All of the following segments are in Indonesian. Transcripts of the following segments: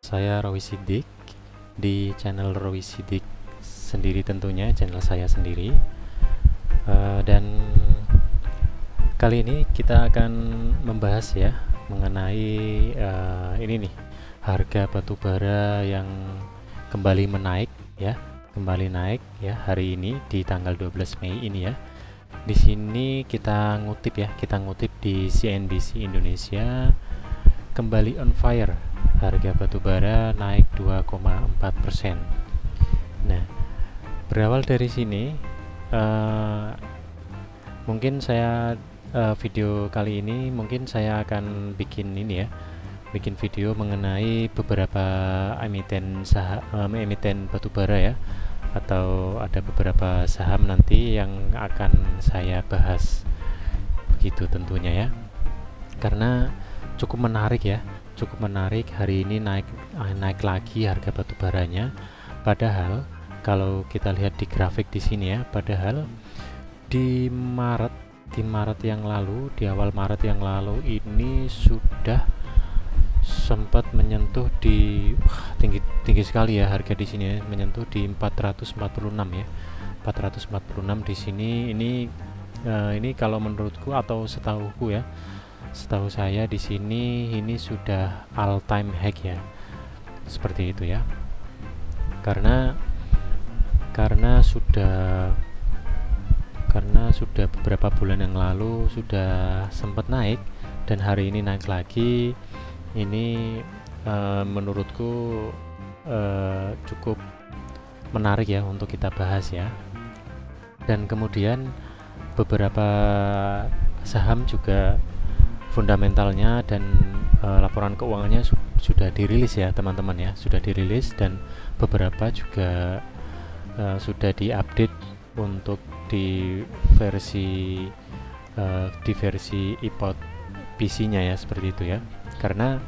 Saya Rowi Sidik di channel Rowi Sidik sendiri, tentunya channel saya sendiri. Dan kali ini kita akan membahas ya mengenai ini nih, harga batubara yang kembali menaik ya, hari ini di tanggal 12 Mei ini ya. Di sini kita ngutip di CNBC Indonesia, kembali on fire, harga batubara naik 2,4%. Nah, berawal dari sini mungkin saya video kali ini mungkin saya akan bikin video mengenai beberapa emiten batubara ya, atau ada beberapa saham nanti yang akan saya bahas begitu tentunya ya, karena cukup menarik hari ini naik lagi harga batubaranya. Padahal kalau kita lihat di grafik di sini ya, padahal di awal Maret yang lalu ini sudah sempat menyentuh di tinggi sekali ya harga di sini ya, menyentuh di 446 ya. 446 di sini. Ini kalau menurutku atau setahu saya di sini ini sudah all time high ya, seperti itu ya, karena sudah beberapa bulan yang lalu sudah sempat naik dan hari ini naik lagi. Ini menurutku cukup menarik ya untuk kita bahas ya. Dan kemudian beberapa saham juga fundamentalnya dan laporan keuangannya sudah dirilis ya teman-teman ya, sudah dirilis, dan beberapa juga sudah diupdate untuk di versi iPod PC-nya ya, seperti itu ya. Karena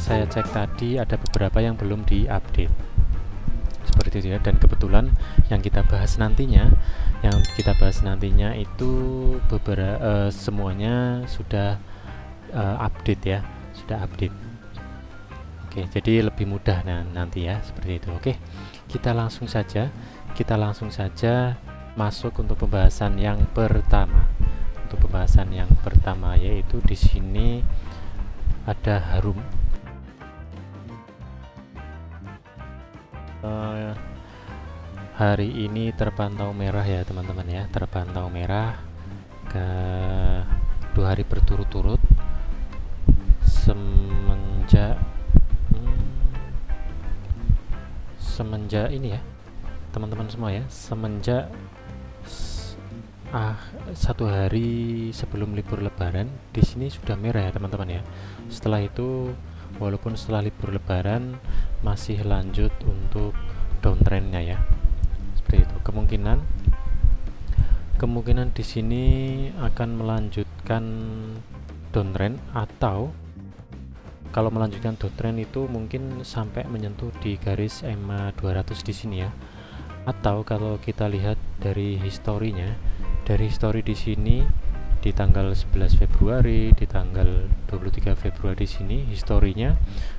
saya cek tadi ada beberapa yang belum diupdate, seperti itu ya. Dan kebetulan yang kita bahas nantinya itu beberapa semuanya sudah update ya, sudah update. Oke, jadi lebih mudah nanti ya, seperti itu. Oke, kita langsung saja masuk untuk pembahasan yang pertama. Yaitu di sini ada Harum. Hari ini terpantau merah ya teman-teman ya, terpantau merah ke 2 hari berturut-turut semenjak ini ya teman-teman semua ya, semenjak 1 hari sebelum libur lebaran di sini sudah merah ya teman-teman ya. Setelah itu, walaupun setelah libur lebaran masih lanjut untuk downtrendnya ya, seperti itu. Kemungkinan di sini akan melanjutkan downtrend, atau kalau melanjutkan downtrend itu mungkin sampai menyentuh di garis EMA 200 di sini ya. Atau kalau kita lihat dari histori di sini di tanggal 11 Februari, di tanggal 23 Februari di sini historinya,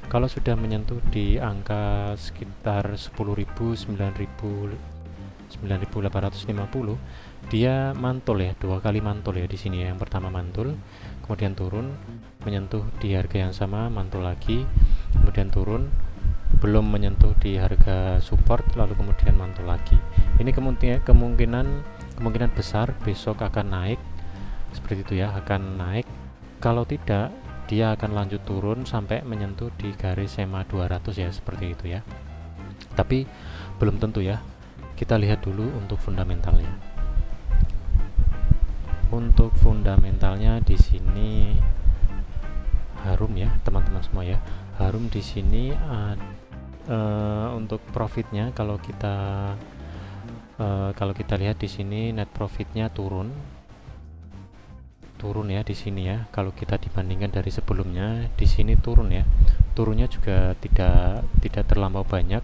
kalau sudah menyentuh di angka sekitar 10.000, 9.850, dia mantul ya, 2 kali mantul ya di sini ya. Yang pertama mantul, kemudian turun, menyentuh di harga yang sama, mantul lagi, kemudian turun, belum menyentuh di harga support, lalu kemudian mantul lagi. Ini kemungkinan besar besok akan naik, seperti itu ya, akan naik. Kalau tidak, dia akan lanjut turun sampai menyentuh di garis EMA 200 ya, seperti itu ya. Tapi belum tentu ya. Kita lihat dulu untuk fundamentalnya. Untuk fundamentalnya di sini Harum ya teman-teman semua ya. Harum di sini untuk profitnya, kalau kita lihat di sini net profitnya turun ya di sini ya. Kalau kita dibandingkan dari sebelumnya, di sini turun ya. Turunnya juga tidak terlampau banyak,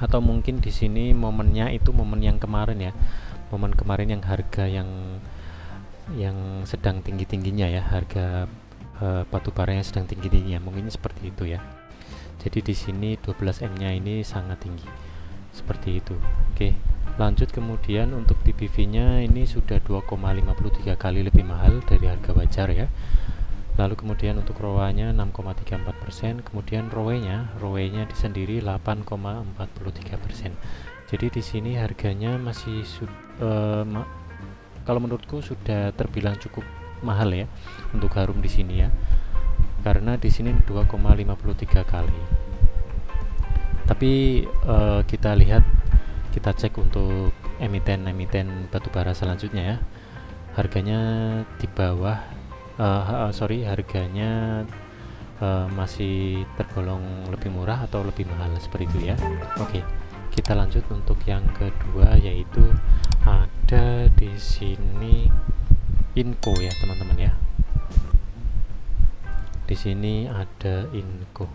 atau mungkin di sini momennya itu momen yang kemarin ya. Momen kemarin yang harga yang sedang tinggi-tingginya ya, harga batu bara yang sedang tinggi-tingginya, mungkin seperti itu ya. Jadi di sini 12M-nya ini sangat tinggi. Seperti itu. Oke, lanjut. Kemudian untuk PBV-nya ini sudah 2,53 kali lebih mahal dari harga wajar ya. Lalu kemudian untuk ROA-nya 6,34%, kemudian ROE-nya sendiri 8,43%. Jadi di sini harganya masih kalau menurutku sudah terbilang cukup mahal ya untuk Harum di sini ya. Karena di sini 2,53 kali. Tapi kita cek untuk emiten batubara selanjutnya ya. Harganya di bawah harganya masih tergolong lebih murah atau lebih mahal seperti itu ya. Oke, kita lanjut untuk yang kedua, yaitu ada di sini Inco ya teman-teman ya. Di sini ada Inco.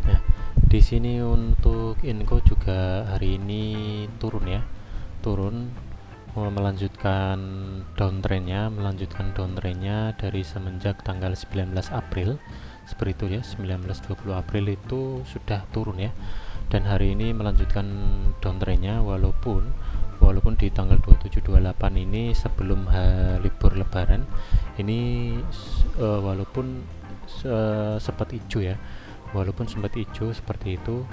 Nah, di sini untuk Inco juga hari ini turun ya. Melanjutkan downtrendnya dari semenjak tanggal 19 April seperti itu ya. 19-20 April itu sudah turun ya, dan hari ini melanjutkan downtrendnya walaupun di tanggal 27-28 ini sebelum libur lebaran ini walaupun sempat hijau ya, seperti itu,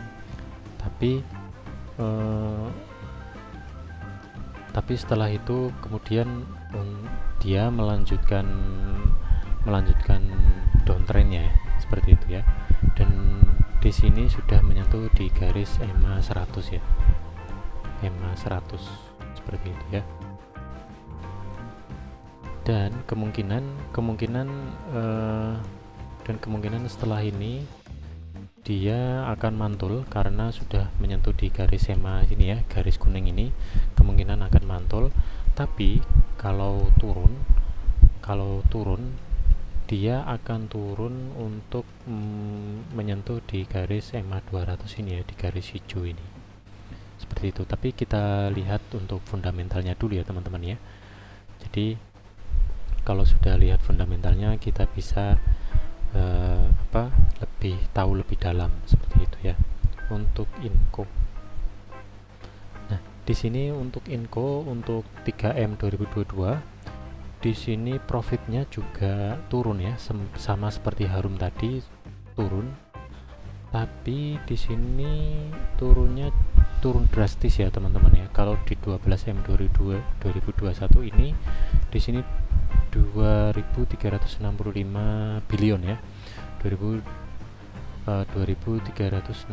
tapi setelah itu kemudian dia melanjutkan downtrendnya ya, seperti itu ya. Dan di sini sudah menyentuh di garis EMA 100 ya, EMA 100 seperti itu ya. Dan kemungkinan setelah ini dia akan mantul karena sudah menyentuh di garis EMA ini ya, garis kuning ini, kemungkinan akan mantul. Tapi kalau turun dia akan turun untuk menyentuh di garis EMA 200 ini ya, di garis hijau ini, seperti itu. Tapi kita lihat untuk fundamentalnya dulu ya teman-teman ya. Jadi kalau sudah lihat fundamentalnya, kita bisa tahu lebih dalam seperti itu ya untuk Inco. Nah, di sini untuk Inco untuk 3M 2022 di sini profitnya juga turun ya, sama seperti Harum tadi turun. Tapi di sini turun drastis ya teman-teman ya. Kalau di 12M 2021 ini di sini 2.365 billion ya, 2.365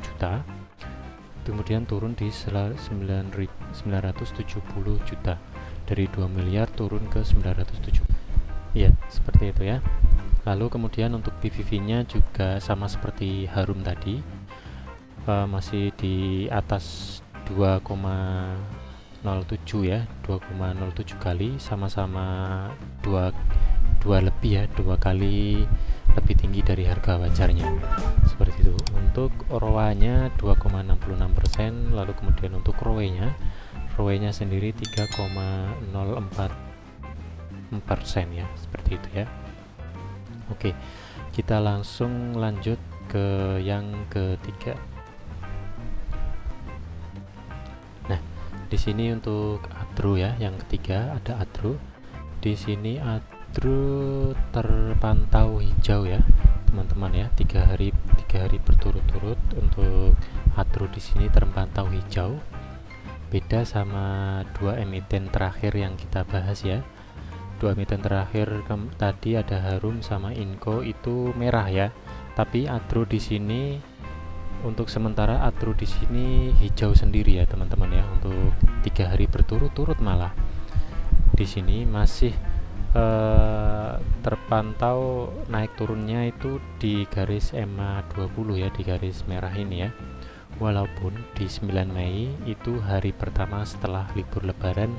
juta, kemudian turun di 970 juta, dari 2 miliar turun ke 970 ya, seperti itu ya. Lalu kemudian untuk PVV-nya juga sama seperti Harum tadi, masih di atas 2,07 ya, 2,07 kali, sama-sama 2 kali lebih tinggi dari harga wajarnya, seperti itu. Untuk ROA-nya 2,66%, lalu kemudian untuk ROE-nya sendiri 3,04% ya, seperti itu ya. Oke, kita langsung lanjut ke yang ketiga. Nah, di sini untuk Adro ya, yang ketiga ada Adro. Di sini Adro terpantau hijau ya, teman-teman ya. 3 hari berturut-turut untuk Adro di sini terpantau hijau. Beda sama 2 emiten terakhir yang kita bahas ya. 2 emiten terakhir tadi ada Harum sama Inco itu merah ya. Tapi Adro di sini untuk sementara Adro di sini hijau sendiri ya teman-teman ya, untuk 3 hari berturut-turut. Malah di sini masih terpantau naik turunnya itu di garis EMA 20 ya, di garis merah ini ya. Walaupun di 9 Mei itu hari pertama setelah libur lebaran,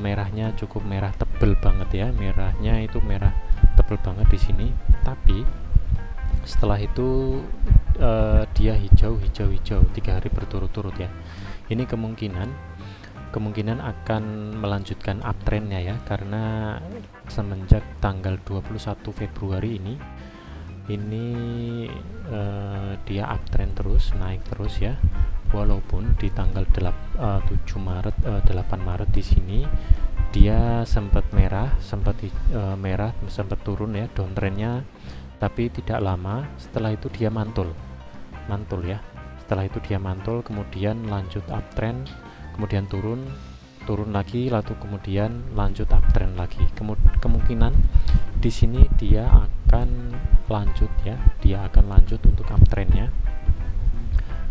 merahnya cukup merah tebel banget ya, merahnya itu merah tebel banget di sini. Tapi setelah itu dia hijau 3 hari berturut-turut ya. Ini kemungkinan kemungkinan akan melanjutkan uptrendnya ya, karena semenjak tanggal 21 Februari ini dia uptrend terus, naik terus ya. Walaupun di tanggal 8 Maret di sini dia sempat merah, sempat turun ya, downtrendnya, tapi tidak lama. Setelah itu dia mantul ya. Setelah itu dia mantul, kemudian lanjut uptrend, kemudian turun lagi, lalu kemudian lanjut uptrend lagi. Kemungkinan di sini dia akan lanjut ya, dia akan lanjut untuk uptrendnya.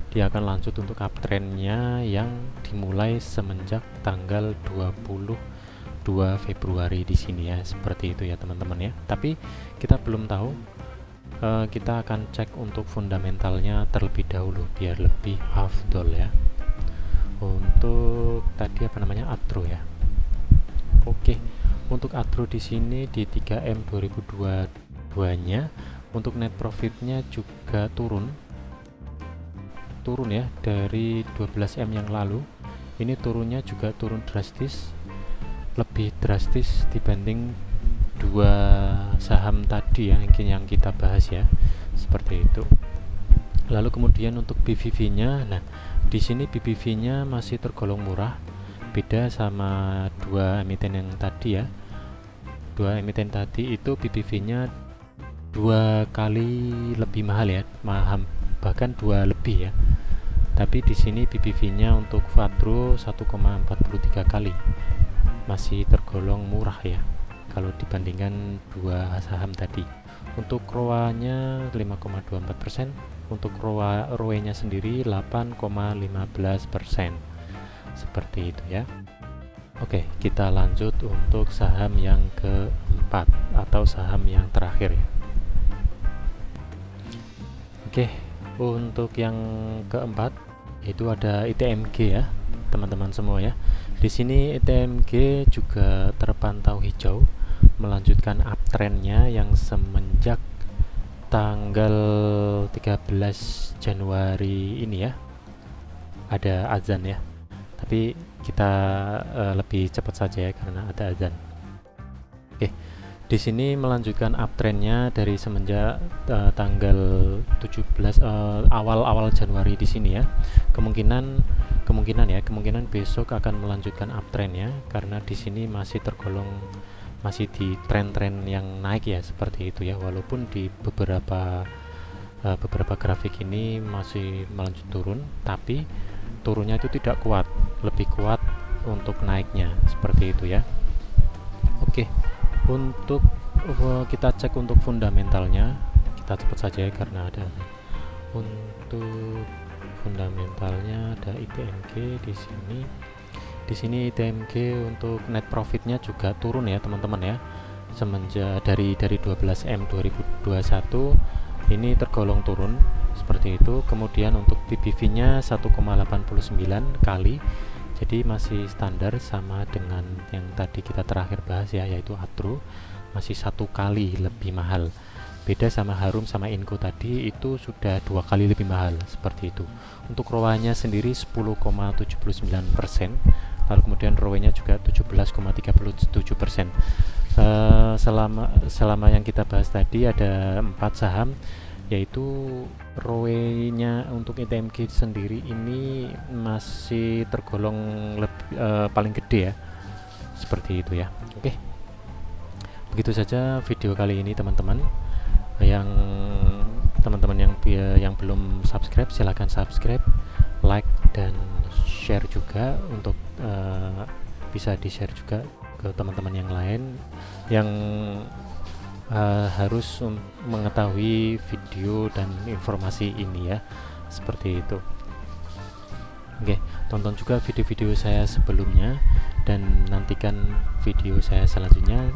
Dia akan lanjut untuk uptrendnya yang dimulai semenjak tanggal 22 Februari di sini ya, seperti itu ya teman-teman ya. Tapi kita belum tahu, kita akan cek untuk fundamentalnya terlebih dahulu biar lebih afdol ya. Untuk tadi Atro ya. Oke, untuk Atro di sini di 3M 2022-nya untuk net profitnya juga turun ya dari 12M yang lalu. Ini turunnya juga turun drastis, lebih drastis dibanding dua saham tadi ya yang kita bahas ya, seperti itu. Lalu kemudian untuk BVV-nya, nah di sini BVV-nya masih tergolong murah, beda sama dua emiten yang tadi ya. Dua emiten tadi itu BVV-nya 2 kali lebih mahal ya, bahkan 2 lebih ya. Tapi di sini BVV-nya untuk Vatro 1,43 kali, masih tergolong murah ya kalau dibandingkan dua saham tadi. Untuk ROA-nya 5,24%, untuk ROE-nya sendiri 8,15%, seperti itu ya. Oke, kita lanjut untuk saham yang keempat atau saham yang terakhir ya. Oke, untuk yang keempat itu ada ITMG ya, teman-teman semua ya. Di sini ITMG juga terpantau hijau, melanjutkan uptrendnya yang semenjak tanggal 13 Januari ini ya. Ada azan ya, tapi kita lebih cepat saja ya karena ada azan. Oke, di sini melanjutkan uptrendnya dari semenjak tanggal 17 awal Januari di sini ya. Kemungkinan besok akan melanjutkan uptrendnya karena di sini masih di tren-tren yang naik ya, seperti itu ya. Walaupun di beberapa grafik ini masih melanjut turun, tapi turunnya itu tidak kuat, lebih kuat untuk naiknya, seperti itu ya. Oke, untuk kita cek untuk fundamentalnya, kita cepat saja ya karena ada. Untuk fundamentalnya ada ITMG di sini. Di sini ITMG untuk net profitnya juga turun ya teman-teman ya, semenjak dari 12M 2021 ini tergolong turun seperti itu. Kemudian untuk PBV-nya 1,89 kali, jadi masih standar sama dengan yang tadi kita terakhir bahas ya, yaitu Atro, masih 1 kali lebih mahal. Beda sama Harum sama Inco tadi, itu sudah 2 kali lebih mahal, seperti itu. Untuk ROA-nya sendiri 10,79%, lalu kemudian ROE-nya juga 17,37%. Selama yang kita bahas tadi ada 4 saham, yaitu ROE-nya untuk ITMG sendiri ini masih tergolong paling gede ya, seperti itu ya. Oke, begitu saja video kali ini teman-teman. Yang teman-teman yang belum subscribe, silahkan subscribe, like dan share juga untuk bisa di share juga ke teman-teman yang lain yang harus mengetahui video dan informasi ini ya, seperti itu. Oke, tonton juga video-video saya sebelumnya dan nantikan video saya selanjutnya.